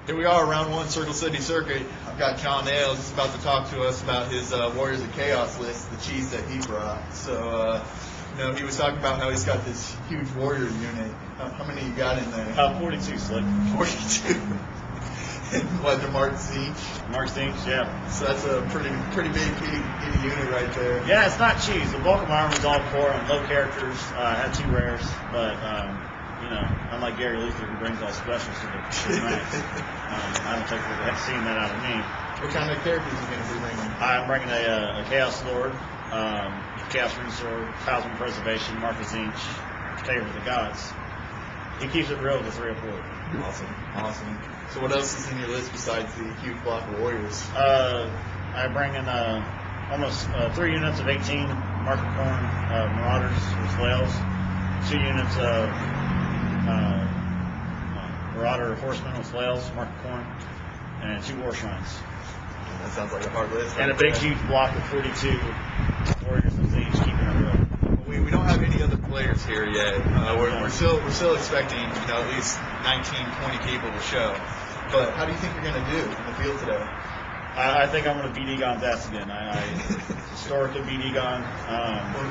Here we are, round one, Circle City Circuit. I've got John Ailes. He's about to talk to us about his Warriors of Chaos list, the cheese that he brought. So, he was talking about how he's got this huge Warriors unit. How many you got in there? 42, Slick. 42. What, the Mark Zinch? Mark Zinch, yeah. So that's a pretty big unit right there. Yeah, it's not cheese. The bulk of my arm is all core and low characters. I had 2 rares, but unlike Gary Luther, who brings all specials to the ranks, I don't think we're seeing that out of me. What kind of characters are you going to be bringing? I'm bringing a Chaos Lord, Chaos Ring Sword, Talisman Preservation, Mark Zinch, Favor of the Gods. He keeps it real with the 3 of 4. Awesome. So what else is in your list besides the huge block of Warriors? I bring in almost 3 units of 18 Market Corn Marauders or Flails, 2 units of Marauder Horsemen with Flails, Market Corn, and 2 War Shrines. That sounds like a hard list. And a big, huge block of 42 Warriors of Zinch, keeping it real. We don't have any other players here yet. We're still expecting at least 19, 20 people to show. But how do you think you're going to do in the field today? I think I'm going to beat Egon's ass again. I historically beat Egon.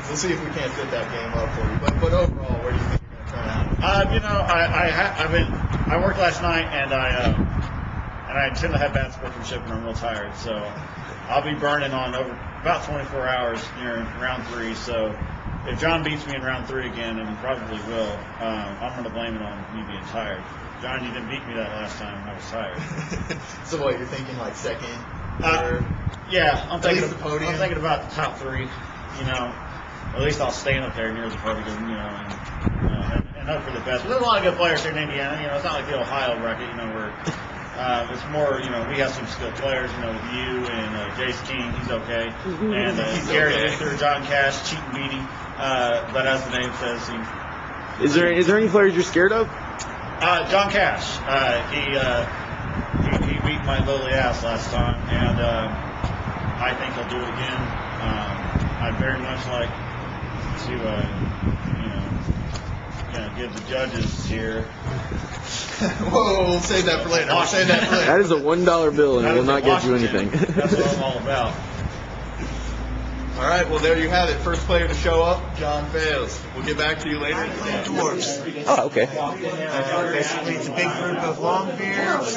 We'll see if we can't fit that game up for you. But overall, where do you think you're going to turn out? I worked last night and I tend to have bad sportsmanship when I'm real tired. So I'll be burning on over about 24 hours near round 3. So if John beats me in round 3 again, and he probably will, I'm going to blame it on me being tired. John, you didn't beat me that last time. I was tired. So what, you're thinking like second? Yeah, I'm thinking about the top 3. At least I'll stand up there near the podium, and hope for the best. But there's a lot of good players here in Indiana. It's not like the Ohio bracket, where it's more, we have some skilled players, with you and Jace King, he's okay, and Gary Luther, John Cash, Cheatin' Beatty, but as the name says, Is there any players you're scared of? John Cash. He beat my lowly ass last time, and I think he'll do it again. I'd very much like to, give the judges here. Whoa, we'll save that for later. That is a $1 bill, and it will not get you anything. That's what I'm all about. All right, well, there you have it. First player to show up, John Fails. We'll get back to you later. Dwarves. Oh, okay. Basically, it's a big group of Longbeards.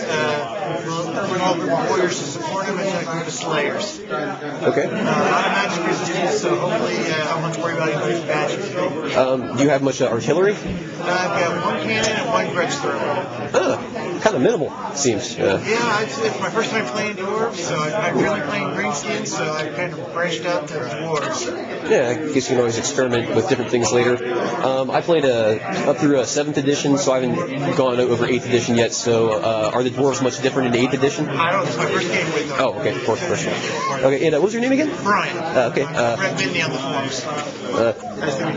Bring all the warriors to support him, and a group of Slayers. Okay. A lot of magic resistance, so hopefully I don't have to worry about anybody's badges. Do you have much artillery? I've got 1 cannon and 1 Gretsch thrower. Kind of minimal, seems. Yeah, it's my first time playing Dwarves, so I'm really playing Greenskin, so I've kind of branched out to Dwarves. Yeah, I guess you can always experiment with different things later. I played up through 7th edition, so I haven't gone over 8th edition yet. So are the Dwarves much different in 8th edition? I don't. It's my first game with them. Oh, okay, of course, first one. Okay, and what was your name again? Brian. Okay. Recommend me on the forums.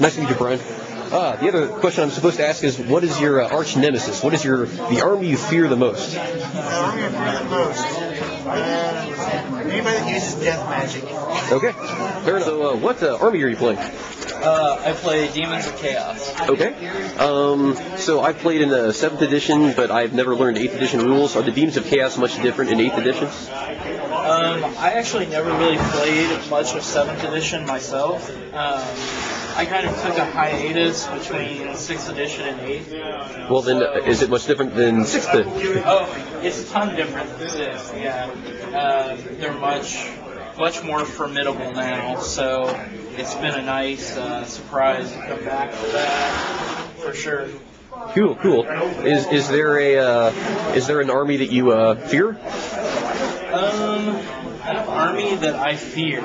Nice to meet you, Brian. The other question I'm supposed to ask is, what is your arch nemesis? What is the army you fear the most? The army I fear the most? Anybody that uses death magic. Okay, fair enough. So, what army are you playing? I play Demons of Chaos. Okay. So I've played in 7th edition, but I've never learned 8th edition rules. Are the Demons of Chaos much different in 8th edition? I actually never really played much of 7th edition myself. I kind of took a hiatus between 6th edition and 8th. Well, then, is it much different than 6th edition? Oh, it's a ton different than 6th, yeah. They're much more formidable now, so it's been a nice surprise to come back to that, for sure. Cool. Is there an army that you fear? An army that I fear.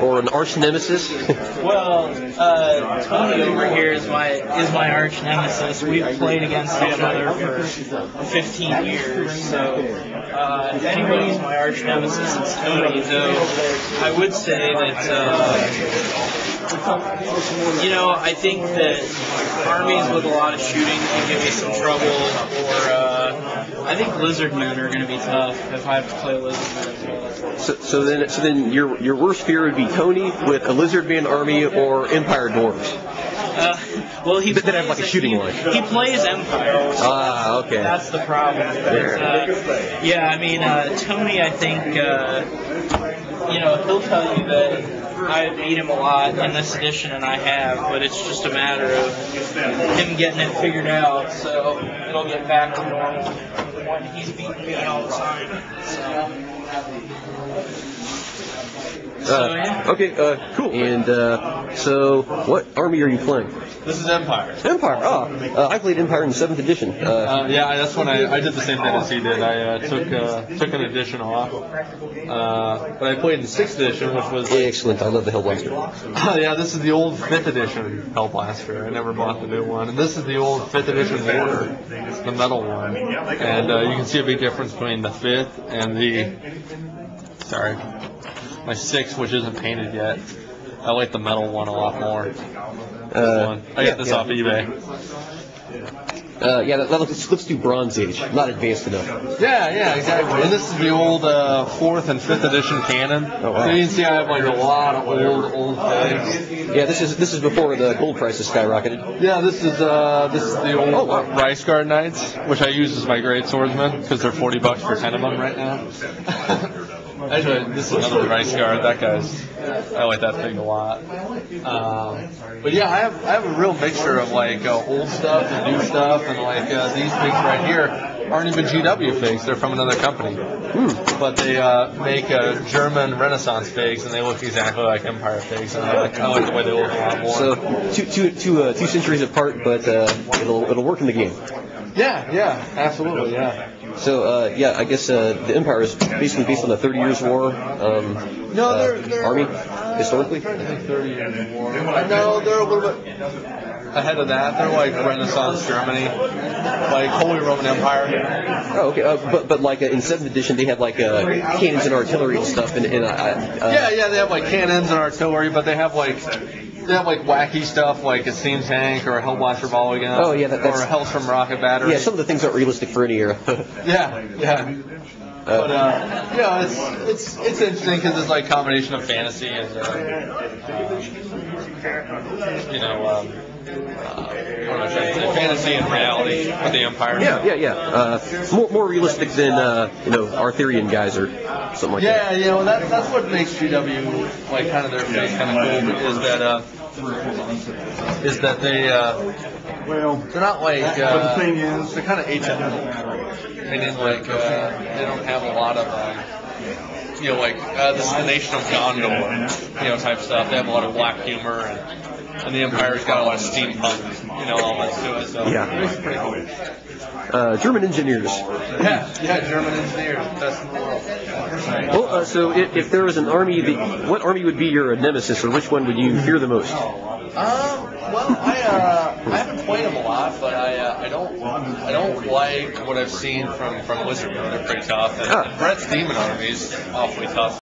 Or an arch nemesis? Well, Tony over here is my arch nemesis. We've played against each other for 15 years, so if anybody's my arch nemesis, it's Tony. Though I would say that I think that armies with a lot of shooting can give me some trouble, or I think lizardmen are going to be tough if I have to play lizardmen as well. So then your worst fear would be Tony with a lizardman army or Empire dwarves. Well, he They have like a shooting line. He plays Empire. So okay. That's the problem. Yeah, I mean, Tony, I think, he'll tell you that I beat him a lot in this edition, and I have, but it's just a matter of him getting it figured out, so it'll get back to normal when he's beating me all the time. Okay, cool. And so, what army are you playing? This is Empire. Empire. I played Empire in 7th edition. Yeah, that's when I did the same thing as he did. I took an edition off, but I played in 6th edition, which was excellent. I love the Hellblaster. Yeah, this is the old 5th edition Hellblaster. I never bought the new one, and this is the old 5th edition Warder, the metal one. And you can see a big difference between the 5th and my 6th, which isn't painted yet. I like the metal one a lot more. I got this off eBay. Let's do Bronze Age. Not advanced enough. Yeah, exactly. And this is the old 4th and 5th edition canon. Oh, wow. So you can see I have like a lot of old things. Yeah, this is before the gold prices skyrocketed. Yeah, this is the old Rice Guard Knights, which I use as my great swordsman because they're $40 for 10 of them right now. Actually, this is another Rice Guard. I like that thing a lot. But yeah, I have a real mixture of like old stuff and new stuff, and like these things right here aren't even GW figs. They're from another company, but they make German Renaissance figs, and they look exactly like Empire figs. And I like the way they look a lot more. So two centuries apart, but it'll work in the game. Yeah, absolutely, yeah. So, I guess the Empire is basically based on the 30 Years' War army, historically? I think 30 Years War. No, they're a little bit ahead of that. They're like Renaissance Germany, like Holy Roman Empire. Oh, okay. But like in 7th edition, they had like cannons and artillery and stuff. Yeah, they have like cannons and artillery, but they have like wacky stuff like a steam tank or a Hellblaster ball gun. Oh yeah, that's or a Hellstrom rocket battery. Yeah, some of the things aren't realistic for any era. Yeah. But it's interesting because it's like a combination of fantasy and fantasy and reality with the Empire. Yeah. More realistic than Arthurian guys or something like that. Yeah, that's what makes GW like kind of their face kind of cool is that they're not like but the thing is, they're kind of atypical. They didn't they don't have a lot of this is the Nation of Gondor type stuff. They have a lot of black humor and the Empire's got a lot of steampunk elements to it. So it's pretty cool. German engineers. Yeah, German engineers, best in the world. Well, so if there was an army, what army would be your nemesis, or which one would you fear the most? Well, I haven't played them a lot, but I don't like what I've seen from Wizardry. They're pretty tough, and Brett's demon army is awfully tough.